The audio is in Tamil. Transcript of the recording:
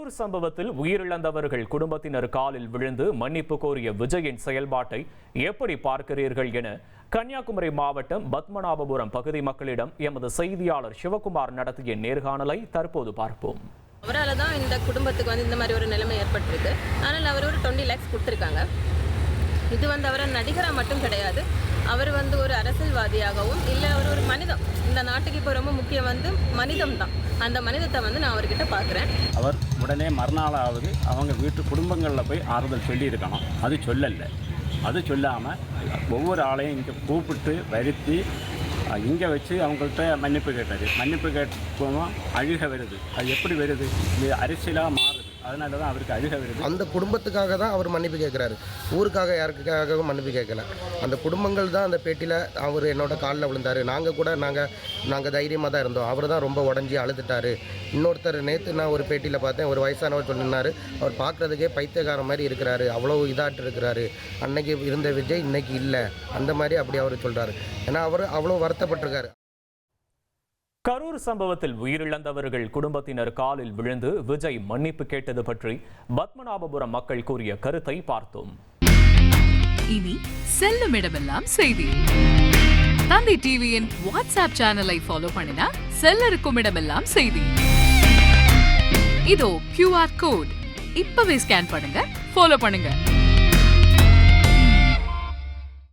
கரூர் சம்பவத்தில் உயிரிழந்தவர்கள் குடும்பத்தினர் காலில் விழுந்து மன்னிப்பு கோரிய விஜயின் செயல்பாட்டை எப்படி பார்க்கிறீர்கள் என கன்னியாகுமரி மாவட்டம் பத்மநாபபுரம் பகுதி மக்களிடம் எமது செய்தியாளர் சிவகுமார் நடத்திய நேர்காணலை தற்போது பார்ப்போம். அவரால் தான் இந்த குடும்பத்துக்கு இந்த மாதிரி ஒரு நிலைமை ஏற்பட்டிருக்கு. ஆனால் அவர் ஒரு 20 lakhs கொடுத்துருக்காங்க. இது அவரை நடிகராக மட்டும் கிடையாது, அவர் ஒரு அரசியல்வாதியாகவும் இல்லை, அவர் ஒரு மனிதம். இந்த நாட்டுக்கு இப்போ ரொம்ப முக்கியம் மனிதம் தான். அந்த மனிதத்தை நான் அவர்கிட்ட பார்க்குறேன். அவர் உடனே மறுநாளாவது அவங்க வீட்டு குடும்பங்களில் போய் ஆறுதல் சொல்லியிருக்கணும். அது சொல்லலை. அது சொல்லாமல் ஒவ்வொரு ஆளையும் இங்கே கூப்பிட்டு வருத்தி இங்கே வச்சு அவங்கள்ட்ட மன்னிப்பு கேட்டார். மன்னிப்பு கேட்கவும் அழுக வருது. அது எப்படி வருது? இது அரசியலாக மாறுது. அதனால தான் அவருக்கு அழுக வருது. அந்த குடும்பத்துக்காக தான் அவர் மன்னிப்பு கேட்குறாரு. ஊருக்காக யாருக்காகவும் மன்னிப்பு கேட்கல. அந்த குடும்பங்கள் தான் அந்த பேட்டியில் அவர் என்னோட காலில் விழுந்தார். நாங்கள் தைரியமாக தான் இருந்தோம். அவர் தான் ரொம்ப உடஞ்சி அழுதுட்டார். இன்னொருத்தர் நேற்று நான் ஒரு பேட்டியில் பார்த்தேன், ஒரு வயசானவர் சொல்லினார், அவர் பார்க்குறதுக்கே பைத்தியக்கார மாதிரி இருக்கிறாரு, அவ்வளோ இதாட்டு இருக்கிறாரு, அன்னைக்கு இருந்த விஜய் இன்னைக்கு இல்லை, அந்த மாதிரி அப்படி அவர் சொல்கிறாரு. ஏன்னா அவர் அவ்வளோ வருத்தப்பட்டிருக்காரு. கரூர் சம்பவத்தில் உயிரிழந்தவர்கள் குடும்பத்தினர் காலில் விழுந்து விஜய் மன்னிப்பு கேட்டது பற்றி பத்மநாபபுரம் மக்கள் கூறிய கருத்தை பார்த்தோம். இனி செல்லும் இடமெல்லாம் செய்தி. தந்தை டிவியின் வாட்ஸ்அப் சேனலை ஃபாலோ பண்ணினா செல்ல இருக்கும் இடமெல்லாம் செய்தி. இதோ QR கோட் இப்பவே ஸ்கேன் பண்ணுங்க, ஃபாலோ பண்ணுங்க.